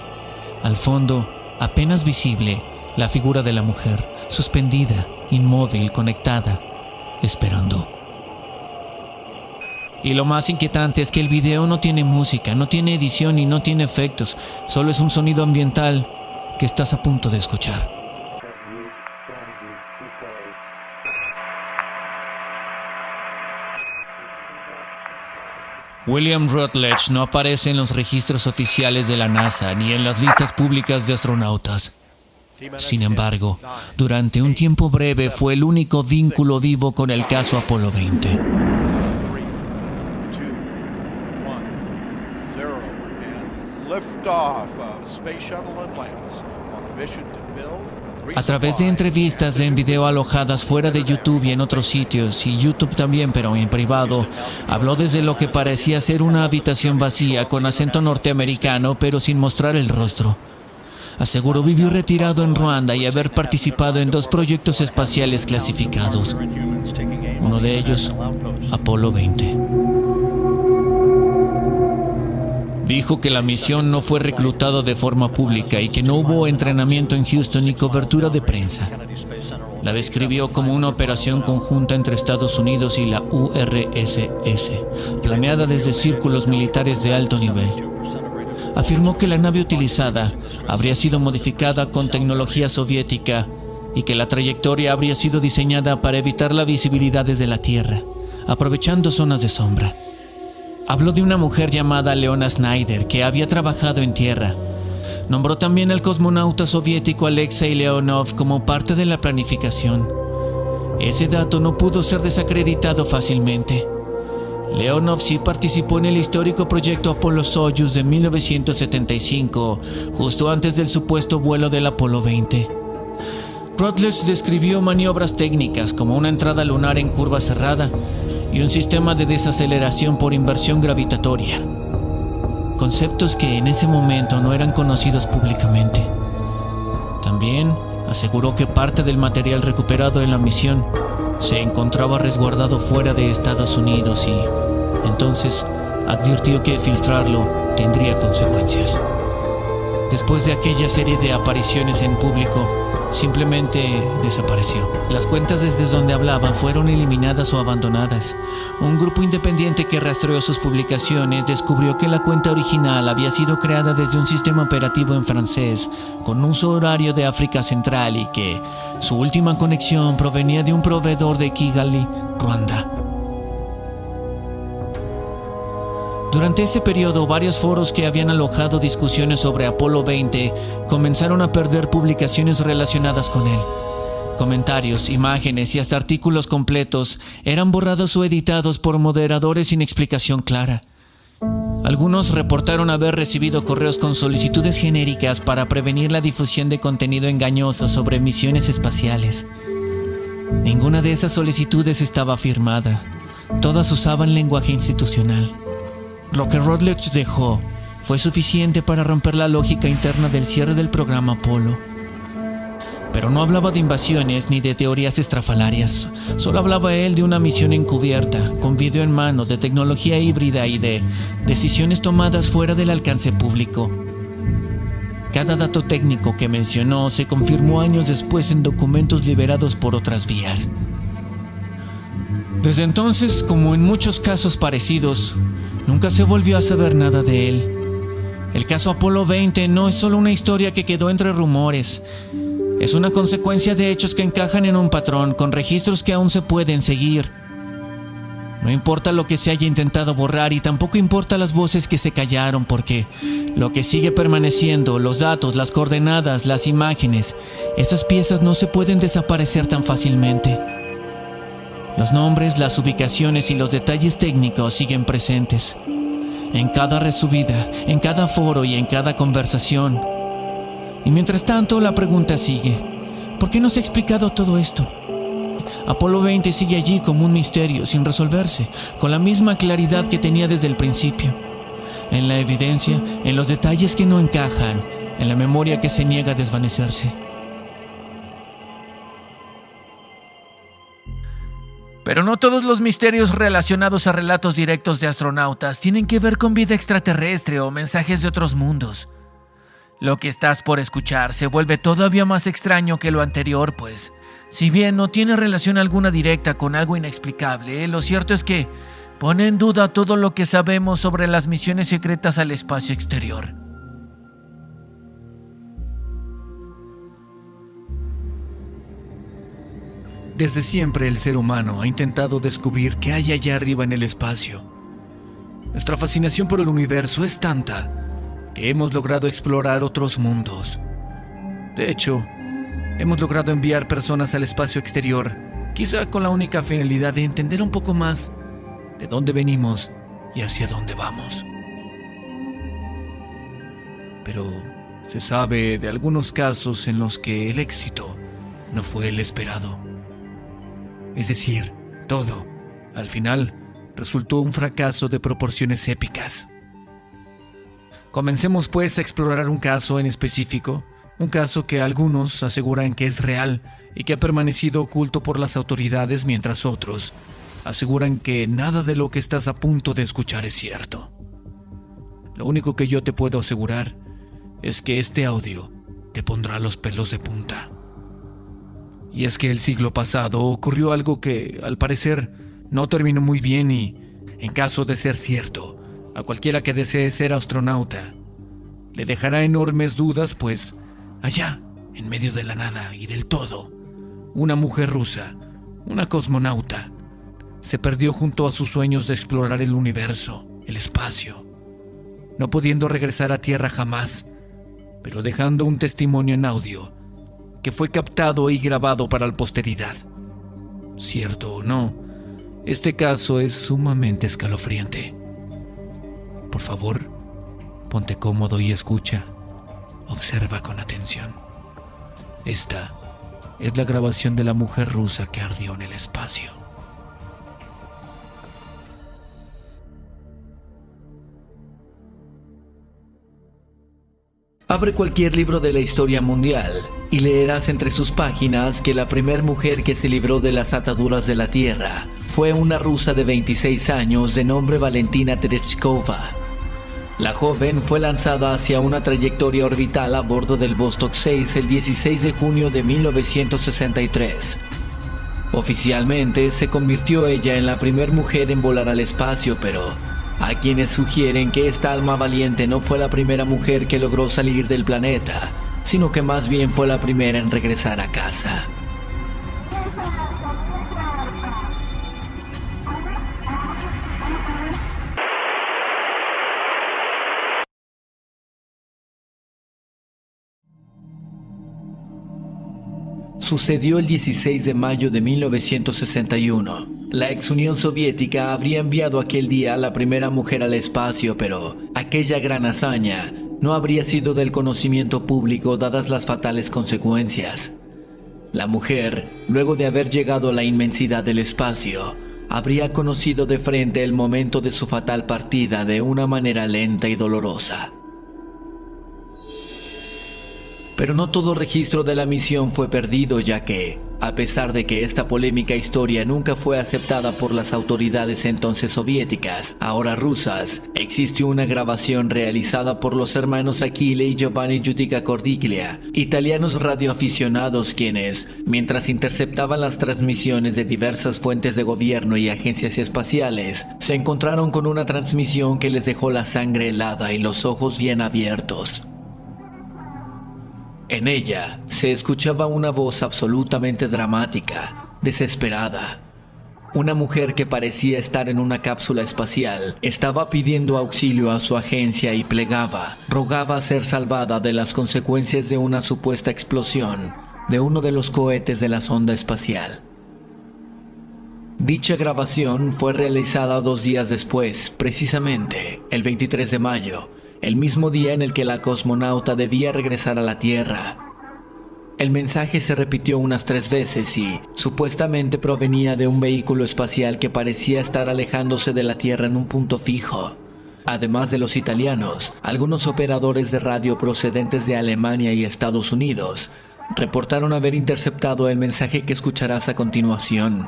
al fondo, apenas visible, la figura de la mujer, suspendida, inmóvil, conectada, esperando. Y lo más inquietante es que el video no tiene música, no tiene edición y no tiene efectos, solo es un sonido ambiental que estás a punto de escuchar. William Rutledge no aparece en los registros oficiales de la NASA ni en las listas públicas de astronautas. Sin embargo, durante un tiempo breve fue el único vínculo vivo con el caso Apolo 20. A través de entrevistas en video alojadas fuera de YouTube y en otros sitios, y YouTube también, pero en privado, habló desde lo que parecía ser una habitación vacía con acento norteamericano, pero sin mostrar el rostro. Aseguró vivir retirado en Ruanda y haber participado en 2 proyectos espaciales clasificados. Uno de ellos, Apolo 20. Dijo que la misión no fue reclutada de forma pública y que no hubo entrenamiento en Houston ni cobertura de prensa. La describió como una operación conjunta entre Estados Unidos y la URSS, planeada desde círculos militares de alto nivel. Afirmó que la nave utilizada habría sido modificada con tecnología soviética y que la trayectoria habría sido diseñada para evitar la visibilidad desde la Tierra, aprovechando zonas de sombra. Habló de una mujer llamada Leona Snyder que había trabajado en tierra. Nombró también al cosmonauta soviético Alexei Leonov como parte de la planificación. Ese dato no pudo ser desacreditado fácilmente. Leonov sí participó en el histórico proyecto Apollo-Soyuz de 1975, justo antes del supuesto vuelo del Apolo 20. Rutledge describió maniobras técnicas como una entrada lunar en curva cerrada y un sistema de desaceleración por inversión gravitatoria. Conceptos que en ese momento no eran conocidos públicamente. También aseguró que parte del material recuperado en la misión se encontraba resguardado fuera de Estados Unidos y, entonces, advirtió que filtrarlo tendría consecuencias. Después de aquella serie de apariciones en público, simplemente desapareció. Las cuentas desde donde hablaba fueron eliminadas o abandonadas. Un grupo independiente que rastreó sus publicaciones descubrió que la cuenta original había sido creada desde un sistema operativo en francés con uso horario de África Central y que su última conexión provenía de un proveedor de Kigali, Ruanda. Durante ese periodo, varios foros que habían alojado discusiones sobre Apolo 20 comenzaron a perder publicaciones relacionadas con él. Comentarios, imágenes y hasta artículos completos eran borrados o editados por moderadores sin explicación clara. Algunos reportaron haber recibido correos con solicitudes genéricas para prevenir la difusión de contenido engañoso sobre misiones espaciales. Ninguna de esas solicitudes estaba firmada. Todas usaban lenguaje institucional. Lo que Rutledge dejó fue suficiente para romper la lógica interna del cierre del programa Apolo. Pero no hablaba de invasiones ni de teorías estrafalarias. Solo hablaba él de una misión encubierta, con video en mano, de tecnología híbrida y de decisiones tomadas fuera del alcance público. Cada dato técnico que mencionó se confirmó años después en documentos liberados por otras vías. Desde entonces, como en muchos casos parecidos, nunca se volvió a saber nada de él. El caso Apolo 20 no es solo una historia que quedó entre rumores. Es una consecuencia de hechos que encajan en un patrón, con registros que aún se pueden seguir. No importa lo que se haya intentado borrar y tampoco importa las voces que se callaron, porque lo que sigue permaneciendo, los datos, las coordenadas, las imágenes, esas piezas no se pueden desaparecer tan fácilmente. Los nombres, las ubicaciones y los detalles técnicos siguen presentes. En cada resubida, en cada foro y en cada conversación. Y mientras tanto, la pregunta sigue. ¿Por qué no se ha explicado todo esto? Apolo 20 sigue allí como un misterio, sin resolverse, con la misma claridad que tenía desde el principio. En la evidencia, en los detalles que no encajan, en la memoria que se niega a desvanecerse. Pero no todos los misterios relacionados a relatos directos de astronautas tienen que ver con vida extraterrestre o mensajes de otros mundos. Lo que estás por escuchar se vuelve todavía más extraño que lo anterior, pues, si bien no tiene relación alguna directa con algo inexplicable, lo cierto es que pone en duda todo lo que sabemos sobre las misiones secretas al espacio exterior. Desde siempre el ser humano ha intentado descubrir qué hay allá arriba en el espacio. Nuestra fascinación por el universo es tanta que hemos logrado explorar otros mundos. De hecho, hemos logrado enviar personas al espacio exterior, quizá con la única finalidad de entender un poco más de dónde venimos y hacia dónde vamos. Pero se sabe de algunos casos en los que el éxito no fue el esperado. Es decir, todo, al final, resultó un fracaso de proporciones épicas. Comencemos pues a explorar un caso en específico, un caso que algunos aseguran que es real y que ha permanecido oculto por las autoridades, mientras otros aseguran que nada de lo que estás a punto de escuchar es cierto. Lo único que yo te puedo asegurar es que este audio te pondrá los pelos de punta. Y es que el siglo pasado ocurrió algo que, al parecer, no terminó muy bien y, en caso de ser cierto, a cualquiera que desee ser astronauta, le dejará enormes dudas, pues, allá, en medio de la nada y del todo, una mujer rusa, una cosmonauta, se perdió junto a sus sueños de explorar el universo, el espacio, no pudiendo regresar a Tierra jamás, pero dejando un testimonio en audio que fue captado y grabado para la posteridad. Cierto o no, este caso es sumamente escalofriante. Por favor, ponte cómodo y escucha. Observa con atención. Esta es la grabación de la mujer rusa que ardió en el espacio. Abre cualquier libro de la historia mundial y leerás entre sus páginas que la primer mujer que se libró de las ataduras de la Tierra fue una rusa de 26 años de nombre Valentina Tereshkova. La joven fue lanzada hacia una trayectoria orbital a bordo del Vostok 6 el 16 de junio de 1963. Oficialmente se convirtió ella en la primera mujer en volar al espacio, pero hay quienes sugieren que esta alma valiente no fue la primera mujer que logró salir del planeta, sino que más bien fue la primera en regresar a casa. Sucedió el 16 de mayo de 1961. La ex Unión Soviética habría enviado aquel día a la primera mujer al espacio, pero aquella gran hazaña no habría sido del conocimiento público dadas las fatales consecuencias. La mujer, luego de haber llegado a la inmensidad del espacio, habría conocido de frente el momento de su fatal partida de una manera lenta y dolorosa. Pero no todo registro de la misión fue perdido, ya que, a pesar de que esta polémica historia nunca fue aceptada por las autoridades entonces soviéticas, ahora rusas, existe una grabación realizada por los hermanos Achille y Giovanni Giudica Cordiglia, italianos radioaficionados quienes, mientras interceptaban las transmisiones de diversas fuentes de gobierno y agencias espaciales, se encontraron con una transmisión que les dejó la sangre helada y los ojos bien abiertos. En ella se escuchaba una voz absolutamente dramática, desesperada. Una mujer que parecía estar en una cápsula espacial estaba pidiendo auxilio a su agencia y rogaba ser salvada de las consecuencias de una supuesta explosión de uno de los cohetes de la sonda espacial. Dicha grabación fue realizada 2 días después, precisamente el 23 de mayo, el mismo día en el que la cosmonauta debía regresar a la Tierra. El mensaje se repitió unas 3 veces y, supuestamente, provenía de un vehículo espacial que parecía estar alejándose de la Tierra en un punto fijo. Además de los italianos, algunos operadores de radio procedentes de Alemania y Estados Unidos reportaron haber interceptado el mensaje que escucharás a continuación.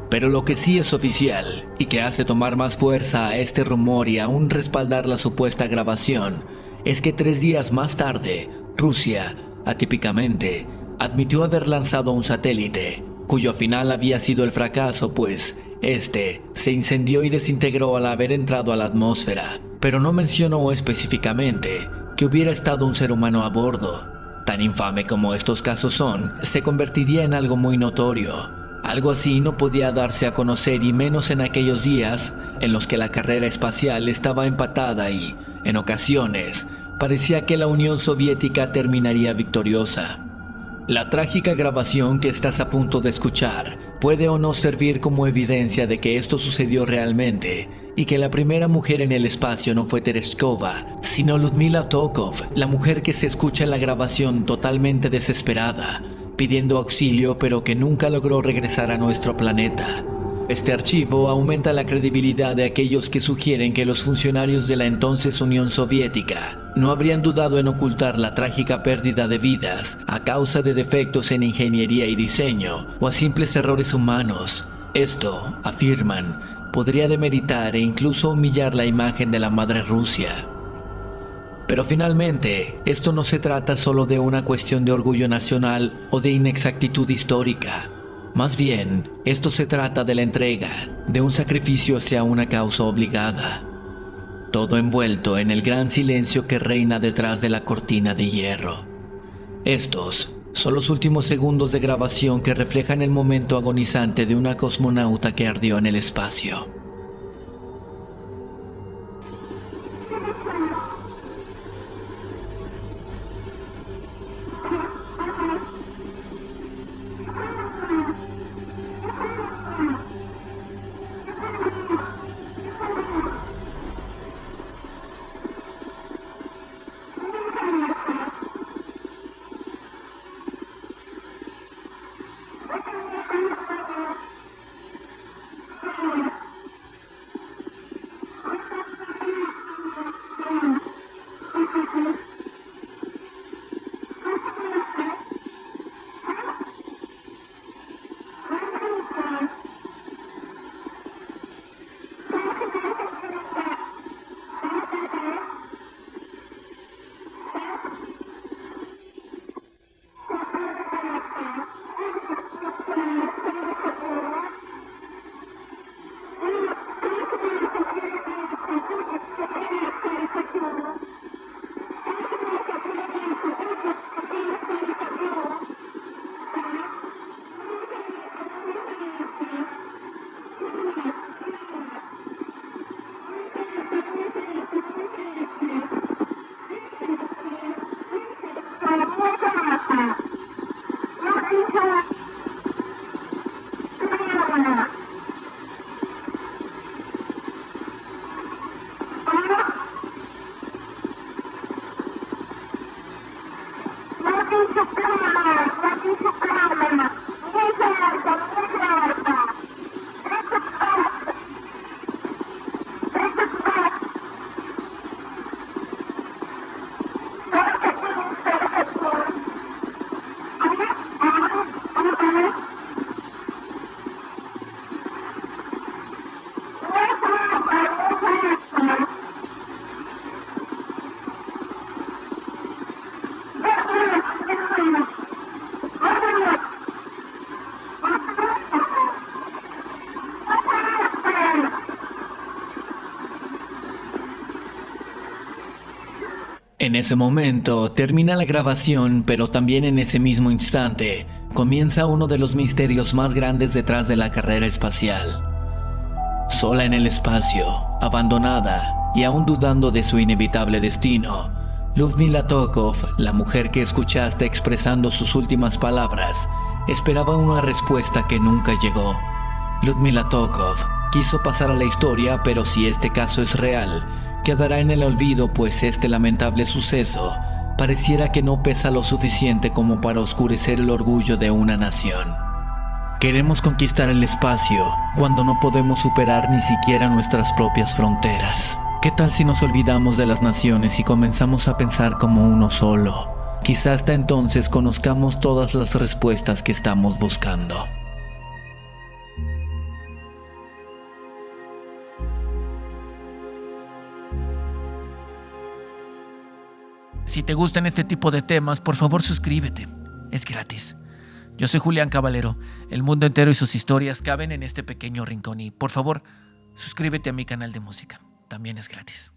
Pero lo que sí es oficial, y que hace tomar más fuerza a este rumor y aún respaldar la supuesta grabación, es que 3 días más tarde, Rusia, atípicamente, admitió haber lanzado un satélite, cuyo final había sido el fracaso, pues este se incendió y desintegró al haber entrado a la atmósfera, pero no mencionó específicamente que hubiera estado un ser humano a bordo. Tan infame como estos casos son, se convertiría en algo muy notorio. Algo así no podía darse a conocer, y menos en aquellos días en los que la carrera espacial estaba empatada y, en ocasiones, parecía que la Unión Soviética terminaría victoriosa. La trágica grabación que estás a punto de escuchar puede o no servir como evidencia de que esto sucedió realmente y que la primera mujer en el espacio no fue Tereshkova, sino Lyudmila Tokov, la mujer que se escucha en la grabación totalmente desesperada, pidiendo auxilio pero que nunca logró regresar a nuestro planeta. Este archivo aumenta la credibilidad de aquellos que sugieren que los funcionarios de la entonces Unión Soviética no habrían dudado en ocultar la trágica pérdida de vidas a causa de defectos en ingeniería y diseño o a simples errores humanos. Esto, afirman, podría demeritar e incluso humillar la imagen de la madre Rusia. Pero finalmente, esto no se trata solo de una cuestión de orgullo nacional o de inexactitud histórica. Más bien, esto se trata de la entrega, de un sacrificio hacia una causa obligada. Todo envuelto en el gran silencio que reina detrás de la cortina de hierro. Estos son los últimos segundos de grabación que reflejan el momento agonizante de una cosmonauta que ardió en el espacio. En ese momento termina la grabación, pero también en ese mismo instante comienza uno de los misterios más grandes detrás de la carrera espacial. Sola en el espacio, abandonada y aún dudando de su inevitable destino, Lyudmila Tokov, la mujer que escuchaste expresando sus últimas palabras, esperaba una respuesta que nunca llegó. Lyudmila Tokov quiso pasar a la historia, pero si este caso es real, quedará en el olvido, pues este lamentable suceso pareciera que no pesa lo suficiente como para oscurecer el orgullo de una nación. Queremos conquistar el espacio cuando no podemos superar ni siquiera nuestras propias fronteras. ¿Qué tal si nos olvidamos de las naciones y comenzamos a pensar como uno solo? Quizá hasta entonces conozcamos todas las respuestas que estamos buscando. Si te gustan este tipo de temas, por favor suscríbete. Es gratis. Yo soy Julián Caballero. El mundo entero y sus historias caben en este pequeño rincón y, por favor, suscríbete a mi canal de música. También es gratis.